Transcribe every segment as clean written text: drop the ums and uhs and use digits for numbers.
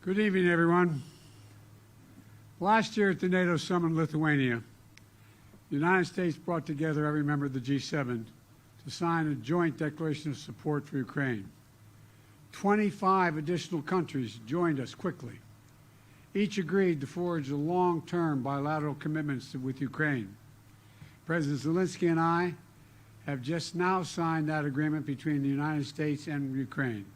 Good evening, everyone. Last year at the NATO summit in Lithuania, the United States brought together every member of the G7 to sign a joint declaration of support for Ukraine. 25 additional countries joined us quickly. Each agreed to forge a long-term bilateral commitments with Ukraine. President Zelensky and I have just now signed that agreement between the United States and Ukraine.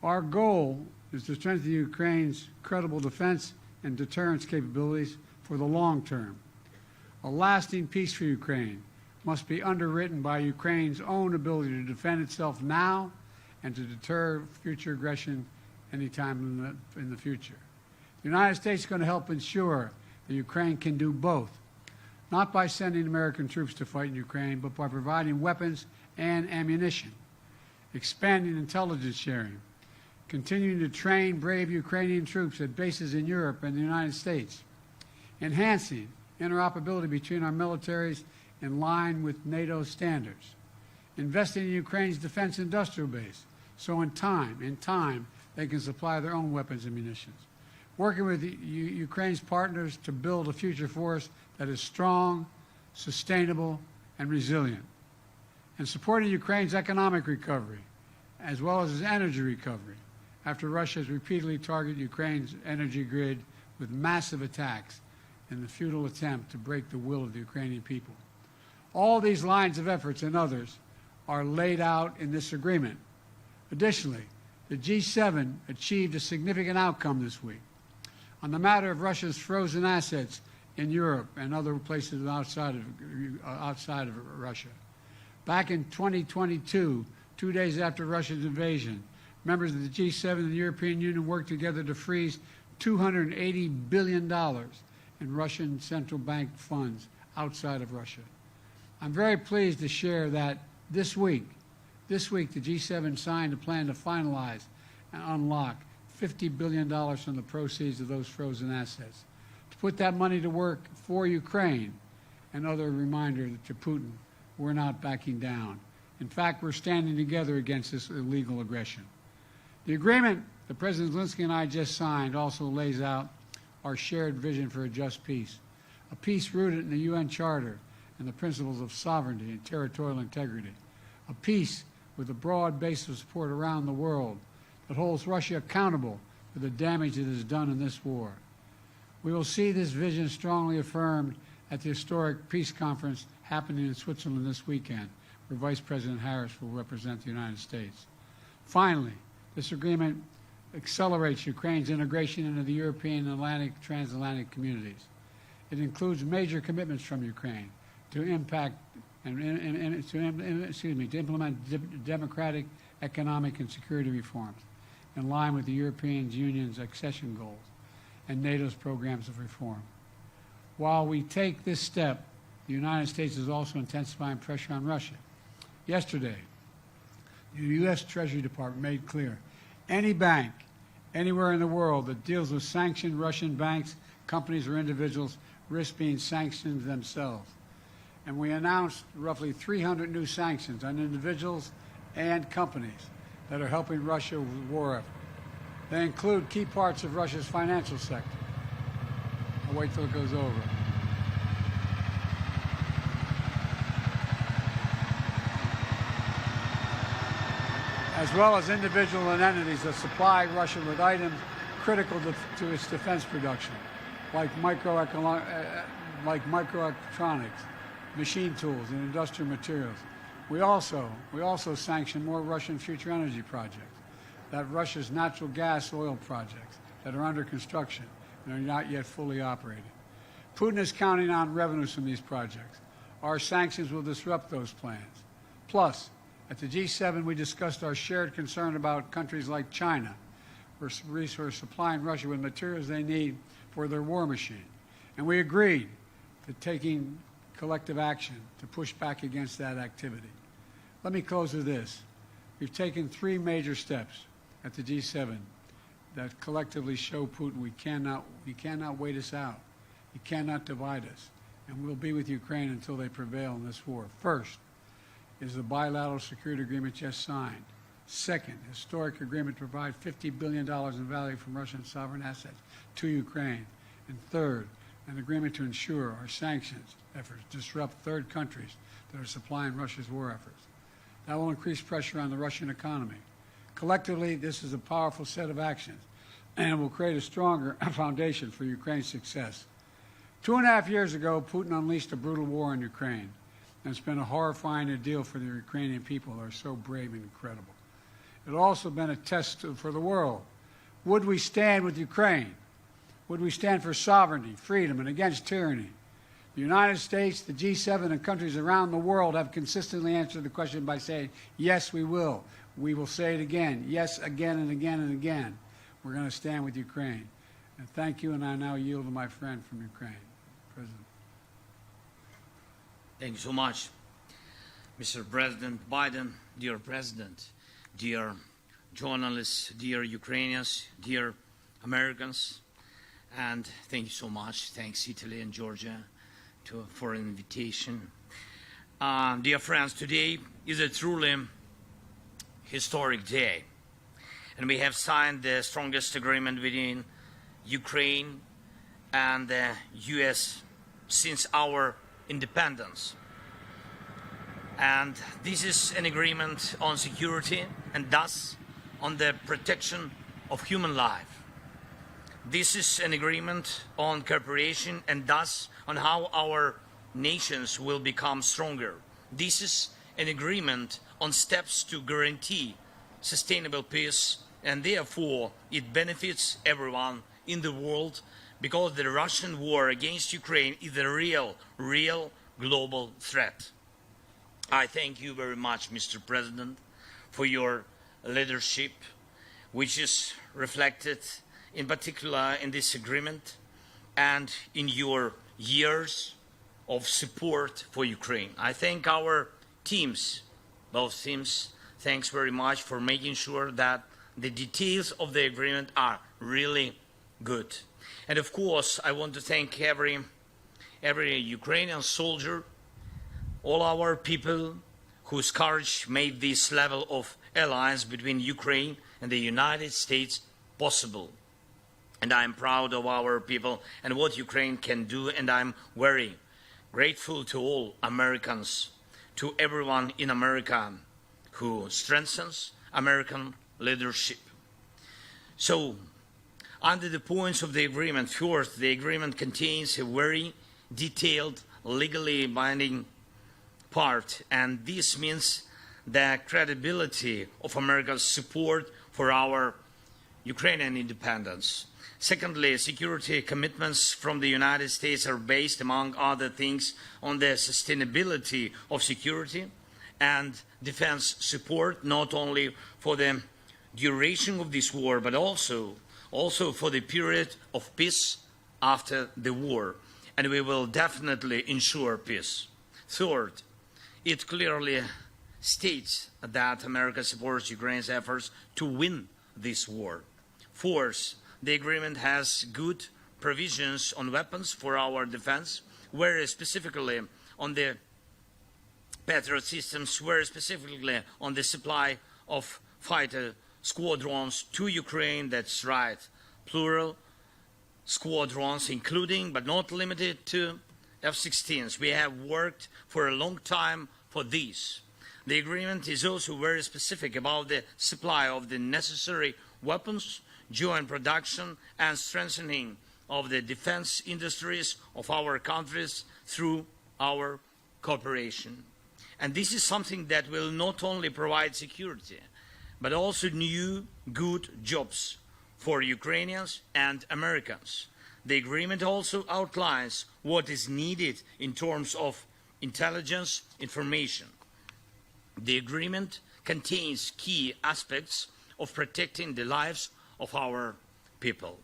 Our goal is to strengthen Ukraine's credible defense and deterrence capabilities for the long term. A lasting peace for Ukraine must be underwritten by Ukraine's own ability to defend itself now and to deter future aggression anytime in the future. The United States is going to help ensure that Ukraine can do both, not by sending American troops to fight in Ukraine, but by providing weapons and ammunition, expanding intelligence sharing, continuing to train brave Ukrainian troops at bases in Europe and the United States, enhancing interoperability between our militaries in line with NATO standards, investing in Ukraine's defense industrial base so in time they can supply their own weapons and munitions, working with Ukraine's partners to build a future force that is strong, sustainable, and resilient, and supporting Ukraine's economic recovery as well as its energy recovery after Russia has repeatedly targeted Ukraine's energy grid with massive attacks in the futile attempt to break the will of the Ukrainian people. All these lines of efforts and others are laid out in this agreement. Additionally, the G7 achieved a significant outcome this week on the matter of Russia's frozen assets in Europe and other places outside of Russia. Back in 2022, 2 days after Russia's invasion, members of the G7 and the European Union worked together to freeze $280 billion in Russian central bank funds outside of Russia. I'm very pleased to share that this week, the G7 signed a plan to finalize and unlock $50 billion from the proceeds of those frozen assets, to put that money to work for Ukraine. Another reminder to Putin, we're not backing down. In fact, we're standing together against this illegal aggression. The agreement that President Zelensky and I just signed also lays out our shared vision for a just peace, a peace rooted in the UN Charter and the principles of sovereignty and territorial integrity, a peace with a broad base of support around the world that holds Russia accountable for the damage it has done in this war. We will see this vision strongly affirmed at the historic peace conference happening in Switzerland this weekend, where Vice President Harris will represent the United States. Finally, this agreement accelerates Ukraine's integration into the European and transatlantic communities. It includes major commitments from Ukraine to implement democratic, economic, and security reforms in line with the European Union's accession goals and NATO's programs of reform. While we take this step, the United States is also intensifying pressure on Russia. Yesterday, the U.S. Treasury Department made clear any bank anywhere in the world that deals with sanctioned Russian banks, companies, or individuals risk being sanctioned themselves. And we announced roughly 300 new sanctions on individuals and companies that are helping Russia with the war effort. They include key parts of Russia's financial sector. I'll wait till it goes over. As well as individual and entities that supply Russia with items critical to its defense production, like microelectronics, machine tools, and industrial materials. We also sanction more Russian future energy projects, that Russia's natural gas oil projects that are under construction and are not yet fully operating. Putin is counting on revenues from these projects. Our sanctions will disrupt those plans. Plus, at the G7, we discussed our shared concern about countries like China, who are supplying Russia with materials they need for their war machine. And we agreed to taking collective action to push back against that activity. Let me close with this. We've taken 3 major steps at the G7 that collectively show Putin he cannot wait us out. He cannot divide us. And we'll be with Ukraine until they prevail in this war. First is the bilateral security agreement just signed. Second, historic agreement to provide $50 billion in value from Russian sovereign assets to Ukraine. And third, an agreement to ensure our sanctions efforts disrupt third countries that are supplying Russia's war efforts. That will increase pressure on the Russian economy. Collectively, this is a powerful set of actions, and it will create a stronger foundation for Ukraine's success. 2.5 years ago, Putin unleashed a brutal war in Ukraine, and it's been a horrifying ordeal for the Ukrainian people who are so brave and incredible. It's also been a test for the world. Would we stand with Ukraine? Would we stand for sovereignty, freedom, and against tyranny? The United States, the G7, and countries around the world have consistently answered the question by saying, yes, we will. We will say it again. Yes, again and again and again. We're going to stand with Ukraine. And thank you, and I now yield to my friend from Ukraine, President. Thank you so much, Mr. President Biden, dear President, dear journalists, dear Ukrainians, dear Americans, and thank you so much. Thanks, Italy and Georgia, for an invitation. Dear friends, today is a truly historic day, and we have signed the strongest agreement between Ukraine and the U.S. since our independence. And this is an agreement on security and thus on the protection of human life. This is an agreement on cooperation and thus on how our nations will become stronger. This is an agreement on steps to guarantee sustainable peace, and therefore it benefits everyone in the world because the Russian war against Ukraine is a real global threat. I thank you very much, Mr. President, for your leadership, which is reflected in particular in this agreement and in your years of support for Ukraine. I thank our teams, both teams, thanks very much for making sure that the details of the agreement are really good. And of course, I want to thank every Ukrainian soldier, all our people whose courage made this level of alliance between Ukraine and the United States possible. And I am proud of our people and what Ukraine can do, and I'm very grateful to all Americans, to everyone in America who strengthens American leadership. So, under the points of the agreement, first, the agreement contains a very detailed, legally binding part, and this means the credibility of America's support for our Ukrainian independence. Secondly, security commitments from the United States are based, among other things, on the sustainability of security and defense support, not only for the duration of this war, but also for the period of peace after the war. And we will definitely ensure peace. Third, it clearly states that America supports Ukraine's efforts to win this war. Fourth, the agreement has good provisions on weapons for our defense, whereas specifically on the Patriot systems, whereas specifically on the supply of fighter squadrons to Ukraine. That's right, plural squadrons, including but not limited to F-16s. We have worked for a long time for this. The agreement is also very specific about the supply of the necessary weapons, joint production and strengthening of the defense industries of our countries through our cooperation. And this is something that will not only provide security, but also new, good jobs for Ukrainians and Americans. The agreement also outlines what is needed in terms of intelligence information. The agreement contains key aspects of protecting the lives of our people.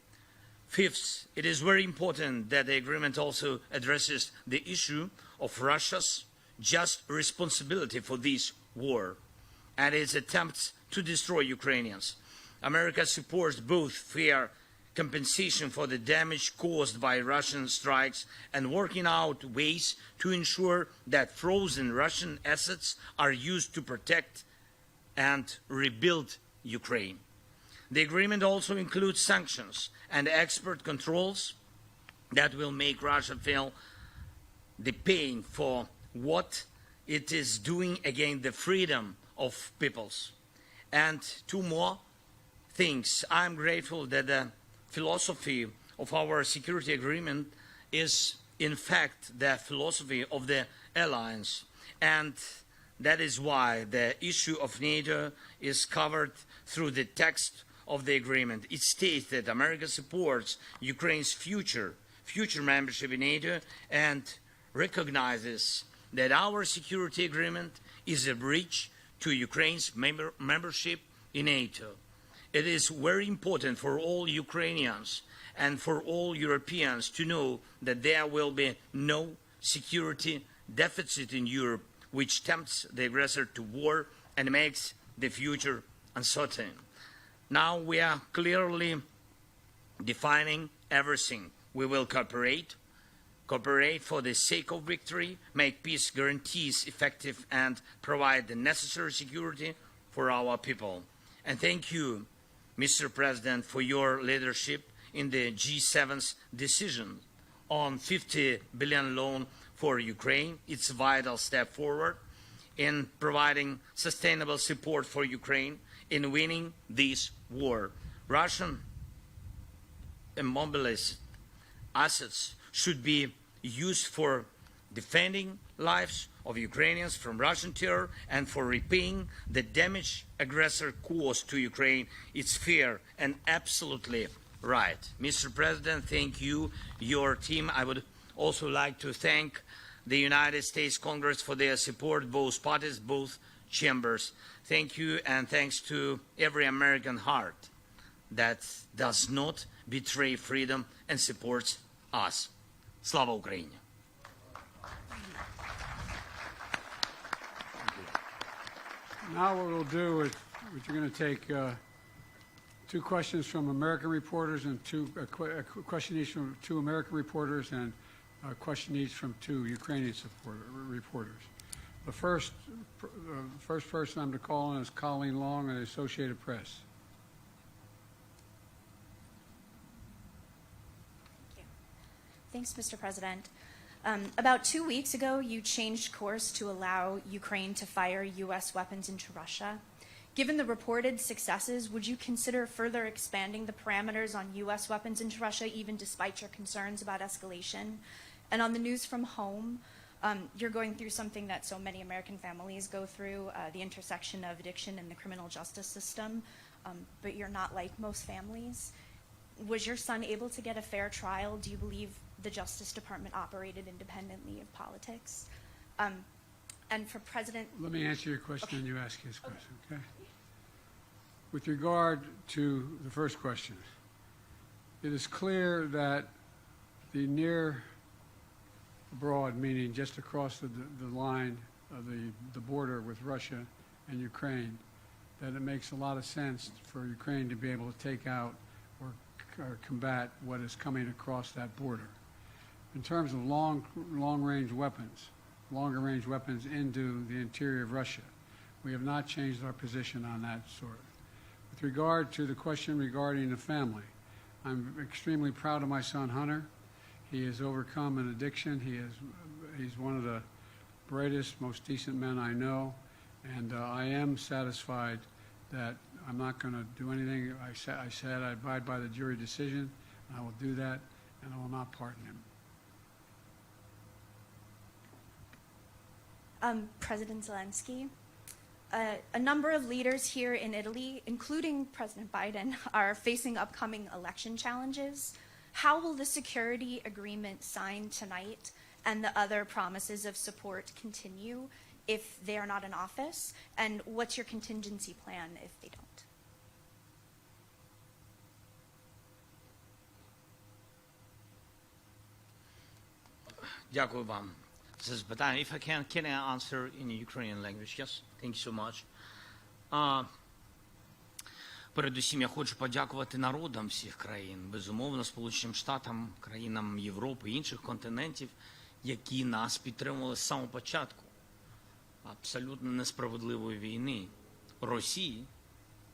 Fifth, it is very important that the agreement also addresses the issue of Russia's just responsibility for this war and its attempts to destroy Ukrainians. America supports both fair compensation for the damage caused by Russian strikes and working out ways to ensure that frozen Russian assets are used to protect and rebuild Ukraine. The agreement also includes sanctions and export controls that will make Russia feel the pain for what it is doing against the freedom of peoples. And two more things. I'm grateful that the philosophy of our security agreement is in fact the philosophy of the alliance, and that is why the issue of NATO is covered through the text of the agreement. It states that America supports Ukraine's future membership in NATO and recognizes that our security agreement is a bridge to Ukraine's membership in NATO. It is very important for all Ukrainians and for all Europeans to know that there will be no security deficit in Europe which tempts the aggressor to war and makes the future uncertain. Now we are clearly defining everything. We will cooperate for the sake of victory, make peace guarantees effective, and provide the necessary security for our people. And thank you, Mr. President, for your leadership in the G7's decision on $50 billion loan for Ukraine. It's a vital step forward in providing sustainable support for Ukraine in winning this war. Russian immobilized assets should be used for defending lives of Ukrainians from Russian terror and for repaying the damage aggressor caused to Ukraine. It's fair and absolutely right. Mr. President, thank you, your team. I would also like to thank the United States Congress for their support, both parties, both chambers. Thank you, and thanks to every American heart that does not betray freedom and supports us. Slava Ukraini! Now what we'll do is we're going to take two questions from American reporters and a question each from two American reporters and a question each from two Ukrainian reporters. The first person I'm to call on is Colleen Long of the Associated Press. Thanks, Mr. President. About 2 weeks ago, you changed course to allow Ukraine to fire U.S. weapons into Russia. Given the reported successes, would you consider further expanding the parameters on U.S. weapons into Russia, even despite your concerns about escalation? And on the news from home, you're going through something that so many American families go through, the intersection of addiction and the criminal justice system, but you're not like most families. Was your son able to get a fair trial? Do you believe the Justice Department operated independently of politics? And for President... Let me answer your question and you ask his question, okay? With regard to the first question, it is clear that the near abroad, meaning just across the line of the border with Russia and Ukraine, that it makes a lot of sense for Ukraine to be able to take out or combat what is coming across that border. In terms of long-range weapons, longer-range weapons into the interior of Russia, we have not changed our position on that sort. With regard to the question regarding the family, I'm extremely proud of my son Hunter. He has overcome an addiction. He's one of the brightest, most decent men I know, and I am satisfied that I'm not going to do anything. I said I abide by the jury decision, and I will do that, and I will not pardon him. President Zelensky, a number of leaders here in Italy, including President Biden, are facing upcoming election challenges. How will the security agreement signed tonight and the other promises of support continue if they are not in office? And what's your contingency plan if they don't? Дякую вам за запитання. If I can I answer in Ukrainian language? Yes, thank you so much. Передусім, я хочу подякувати народам всіх країн, безумовно, Сполученим Штатам, країнам Європи, інших континентів, які нас підтримували з самого початку абсолютно несправедливої війни Росії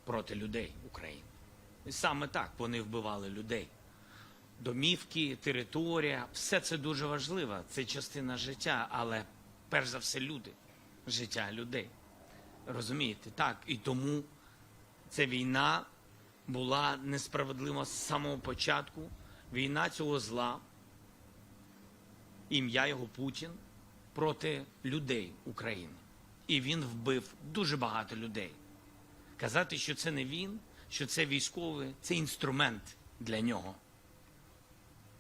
проти людей України. І саме так вони вбивали людей. Домівки, територія, все це дуже важливо, це частина життя, але перш за все люди, життя людей. Розумієте? Так, і тому ця війна була несправедлива з самого початку. Війна цього зла, ім'я його Путін, проти людей України. І він вбив дуже багато людей. Казати, що це не він, що це військовий, це інструмент для нього.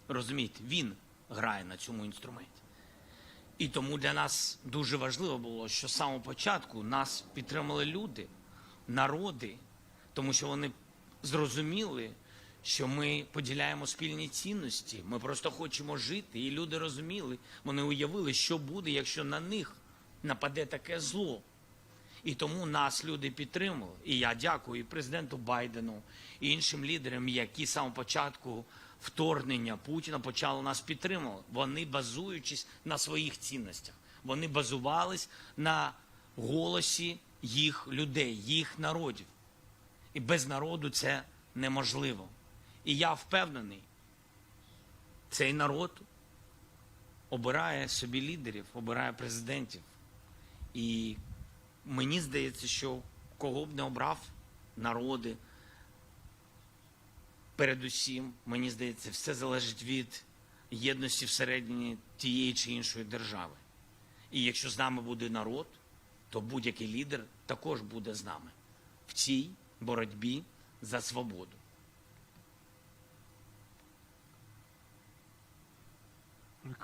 Розумієте, він грає на цьому інструменті. І тому для нас дуже важливо було, що з самого початку нас підтримали люди, народи, тому що вони зрозуміли, що ми поділяємо спільні цінності, ми просто хочемо жити, і люди розуміли, вони уявили, що буде, якщо на них нападе таке зло. І тому нас люди підтримали. І я дякую і президенту Байдену, і іншим лідерам, які з самого початку вторгнення Путіна почали нас підтримувати. Вони базуючись на своїх цінностях. Вони базувались на голосі їх людей, їх народів. І без народу це неможливо. І я впевнений, цей народ обирає собі лідерів, обирає президентів. І мені здається, що кого б не обрав народи, передусім, мені здається, все залежить від єдності всередині тієї чи іншої держави. І якщо з нами буде народ, то будь-який лідер також буде з нами в цій боротьбі за свободу.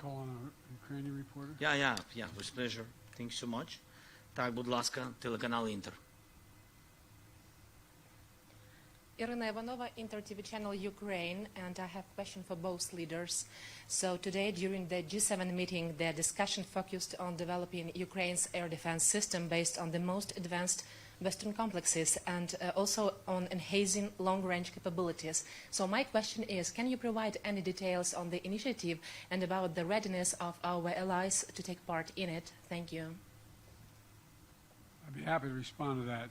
Call on a Ukrainian reporter? Yeah, with pleasure. Thank you so much. Так, будь ласка, телеканал Інтер. Irina Ivanova, Inter TV channel Ukraine, and I have a question for both leaders. So today, during the G7 meeting, the discussion focused on developing Ukraine's air defense system based on the most advanced Western complexes and also on enhancing long-range capabilities. So my question is, can you provide any details on the initiative and about the readiness of our allies to take part in it? Thank you. I'd be happy to respond to that.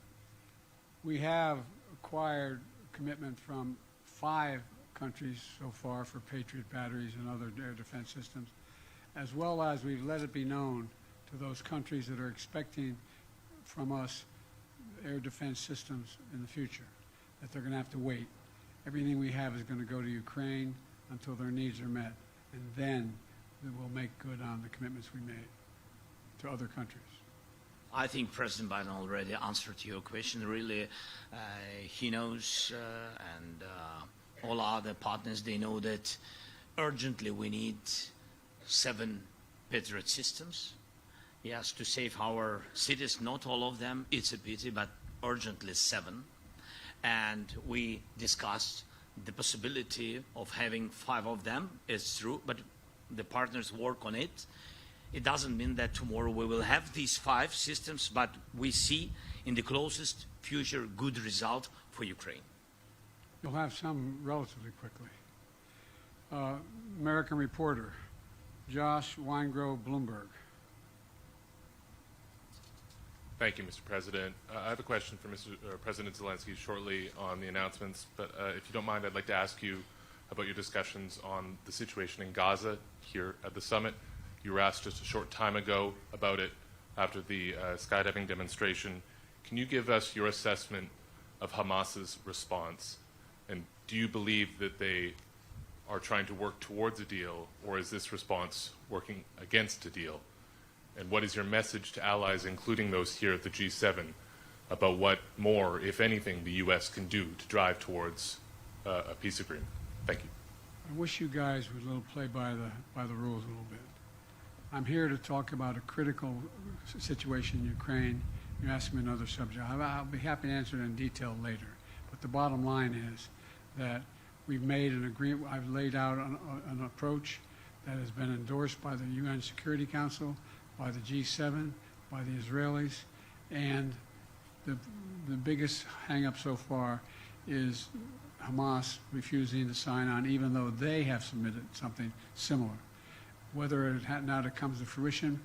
We have acquired commitment from 5 countries so far for Patriot batteries and other air defense systems, as well as we've let it be known to those countries that are expecting from us air defense systems in the future, that they're going to have to wait. Everything we have is going to go to Ukraine until their needs are met, and then we'll make good on the commitments we made to other countries. I think President Biden already answered your question. Really, he knows, and all other partners, they know that urgently we need 7 Patriot systems. Yes, to save our cities, not all of them, it's a pity, but urgently 7. And we discussed the possibility of having 5 of them, it's true, but the partners work on it. It doesn't mean that tomorrow we will have these 5 systems, but we see in the closest future good result for Ukraine. You'll have some relatively quickly. American reporter, Josh Weingrove, Bloomberg. Thank you, Mr. President. I have a question for President Zelensky shortly on the announcements, but if you don't mind, I'd like to ask you about your discussions on the situation in Gaza here at the summit. You were asked just a short time ago about it after the skydiving demonstration. Can you give us your assessment of Hamas's response? And do you believe that they are trying to work towards a deal, or is this response working against a deal? And what is your message to allies, including those here at the G7, about what more, if anything, the U.S. can do to drive towards a peace agreement? Thank you. I wish you guys would play by the rules a little bit. I'm here to talk about a critical situation in Ukraine. You asked me another subject. I'll be happy to answer it in detail later. But the bottom line is that we've made an agreement. I've laid out an approach that has been endorsed by the UN Security Council, by the G7, by the Israelis, and the biggest hang-up so far is Hamas refusing to sign on, even though they have submitted something similar. Whether it now comes to fruition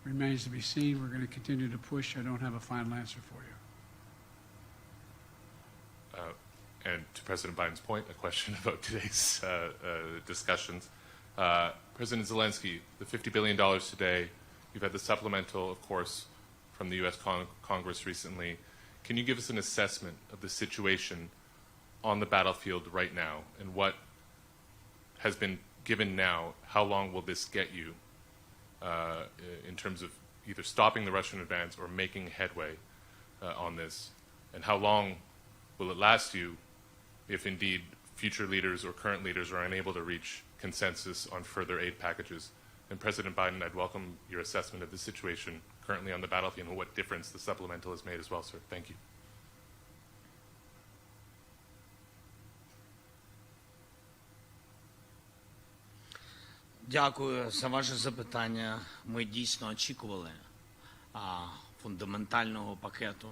remains to be seen. We're going to continue to push. I don't have a final answer for you. And to President Biden's point, a question about today's discussions. President Zelensky, the $50 billion today, you've had the supplemental, of course, from the U.S. Congress recently. Can you give us an assessment of the situation on the battlefield right now and what has been given now? How long will this get you in terms of either stopping the Russian advance or making headway on this? And how long will it last you if indeed future leaders or current leaders are unable to reach consensus on further aid packages? And President Biden, I'd welcome your assessment of the situation currently on the battlefield and what difference the supplemental has made as well, sir. Thank you. Дякую за ваше запитання. Ми дійсно очікували фундаментального пакету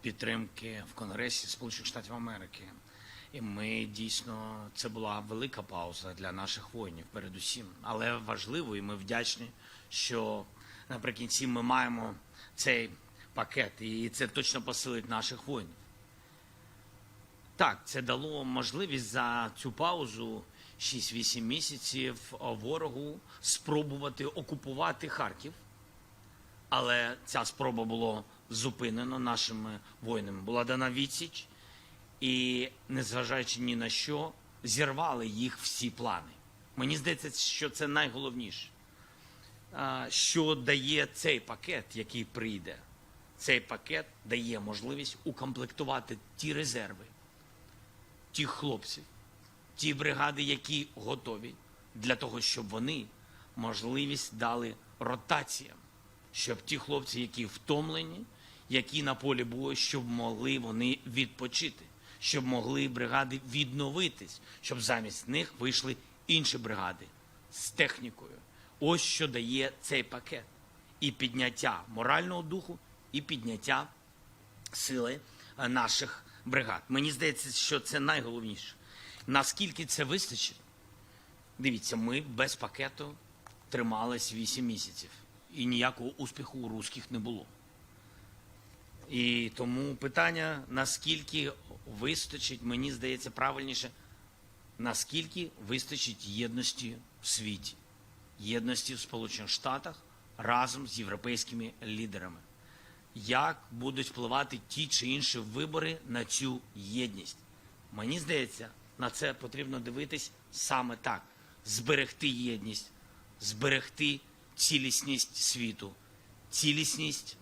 підтримки в Конгресі Сполучених Штатів Америки. І ми дійсно, це була велика пауза для наших воїнів передусім. Але важливо, і ми вдячні, що наприкінці ми маємо цей пакет, і це точно посилить наших воїнів. Так, це дало можливість за цю паузу 6-8 місяців ворогу спробувати окупувати Харків. Але ця спроба була зупинена нашими воїнами. Була дана відсіч і, незважаючи ні на що, зірвали їх всі плани. Мені здається, що це найголовніше. Що дає цей пакет, який прийде? Цей пакет дає можливість укомплектувати ті резерви, тих хлопців, ті бригади, які готові, для того, щоб вони можливість дали ротаціям, щоб ті хлопці, які втомлені, які на полі бою, щоб могли вони відпочити, щоб могли бригади відновитись, щоб замість них вийшли інші бригади з технікою. Ось що дає цей пакет. І підняття морального духу, і підняття сили наших бригад. Мені здається, що це найголовніше. Наскільки це вистачить? Дивіться, ми без пакету тримались 8 місяців. І ніякого успіху у русських не було. І тому питання, наскільки вистачить, мені здається правильніше, наскільки вистачить єдності в світі, єдності в Сполучених Штатах разом з європейськими лідерами. Як будуть впливати ті чи інші вибори на цю єдність? Мені здається, на це потрібно дивитись саме так. Зберегти єдність, зберегти цілісність світу, цілісність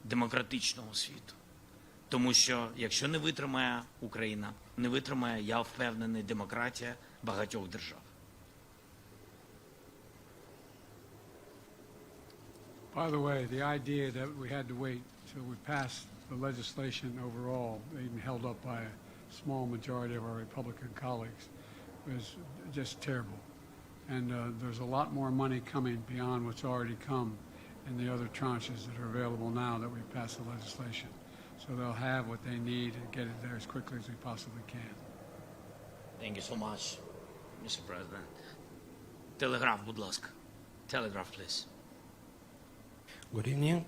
демократичного світу. Тому що, якщо не витримає Україна, не витримає, я впевнений, демократія багатьох держав. By the way, the idea that we had to wait till we passed the legislation overall, even held up by a small majority of our Republican colleagues, was just terrible. And there's a lot more money coming beyond what's already come in the other tranches that are available now that we've passed the legislation. So they'll have what they need and get it there as quickly as we possibly can. Thank you so much, Mr. President. Telegraph, будь ласка. Telegraph, please. Good evening.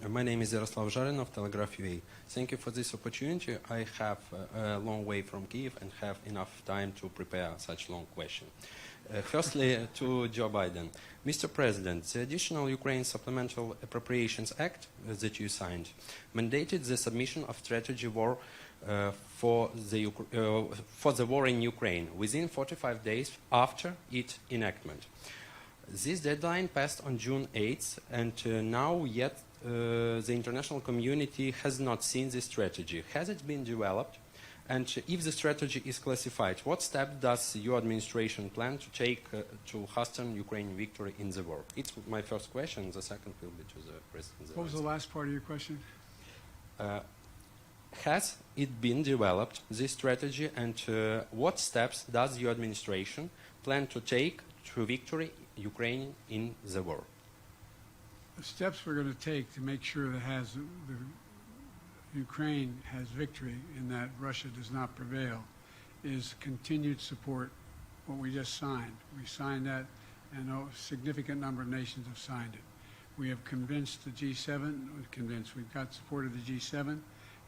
My name is Yaroslav Zharin of Telegraph UA. Thank you for this opportunity. I have a long way from Kyiv and have enough time to prepare such long question. Firstly, to Joe Biden. Mr. President, the additional Ukraine Supplemental Appropriations Act that you signed mandated the submission of strategy war for the war in Ukraine within 45 days after its enactment. This deadline passed on June 8th, and now yet the international community has not seen this strategy. Has it been developed? And if the strategy is classified, what steps does your administration plan to take to hasten Ukraine victory in the war? It's my first question. The second will be to the President Zelensky. What was the last part of your question? Has it been developed, this strategy, and what steps does your administration plan to take to victory Ukraine in the war? The steps we're going to take to make sure that Ukraine has victory and that Russia does not prevail is continued support, what we just signed. We signed that, and a significant number of nations have signed it. We have convinced the G7, we've got support of the G7,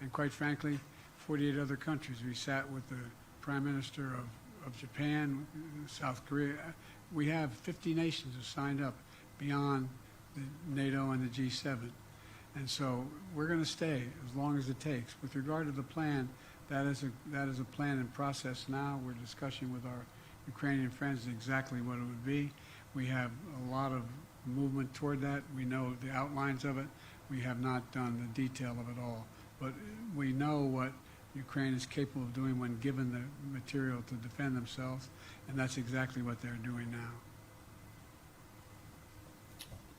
and quite frankly, 48 other countries. We sat with the Prime Minister of Japan, South Korea. We have 50 nations who signed up beyond the NATO and the G7. And so we're going to stay as long as it takes. With regard to the plan, that is a plan in process now. We're discussing with our Ukrainian friends exactly what it would be. We have a lot of movement toward that. We know the outlines of it. We have not done the detail of it all. But we know what Ukraine is capable of doing when given the material to defend themselves, and that's exactly what they're doing now.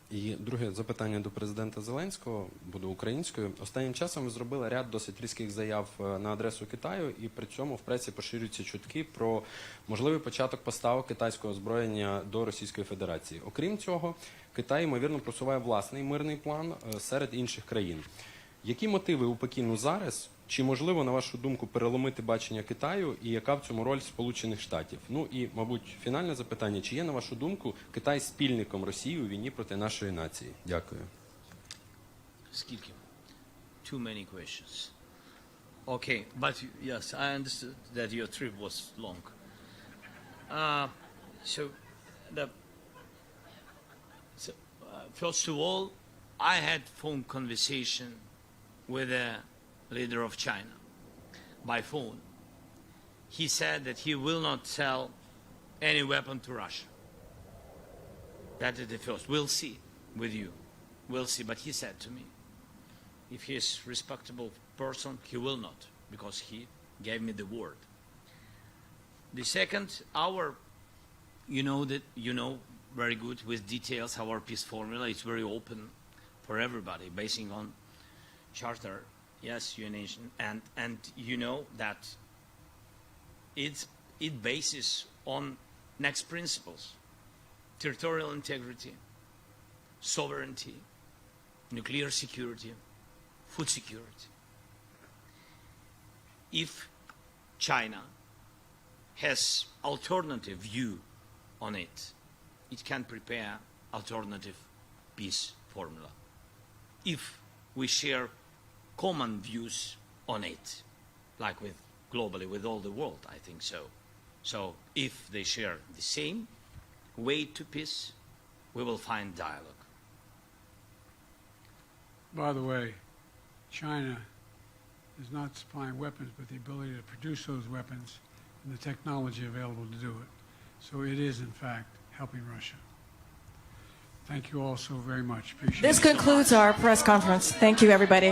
І друге запитання до президента Зеленського, буде українською. Останнім часом ви зробили ряд досить різких заяв на адресу Китаю, і при цьому в пресі поширюються чутки про можливий початок поставок китайського озброєння до Російської Федерації. Окрім цього, Китай, ймовірно, просуває власний мирний план серед інших країн. Які мотиви у Пекіну зараз? Чи можливо, на вашу думку, переломити бачення Китаю і яка в цьому роль Сполучених Штатів? Ну і, мабуть, фінальне запитання. Чи є, на вашу думку, Китай спільником Росії у війні проти нашої нації? Дякую. Skilke. Too many questions. Okay, but yes, I understood that your trip was long. First of all, I had phone conversation with the leader of China by phone. He said that he will not sell any weapon to Russia. That is the first. We'll see with you. We'll see. But he said to me, if he is a respectable person, he will not, because he gave me the word. The second, you know very good with details our peace formula. It's very open for everybody, basing on charter. Yes, UN, and you know that it bases on next principles: territorial integrity, sovereignty, nuclear security, food security. If China has alternative view on it, it can prepare alternative peace formula. If we share common views on it, like with globally with all the world, I think so. So if they share the same way to peace, we will find dialogue. By the way, China is not supplying weapons, but the ability to produce those weapons and the technology available to do it. So it is, in fact, helping Russia. Thank you all so very much. Appreciate it. This concludes our press conference. Thank you, everybody.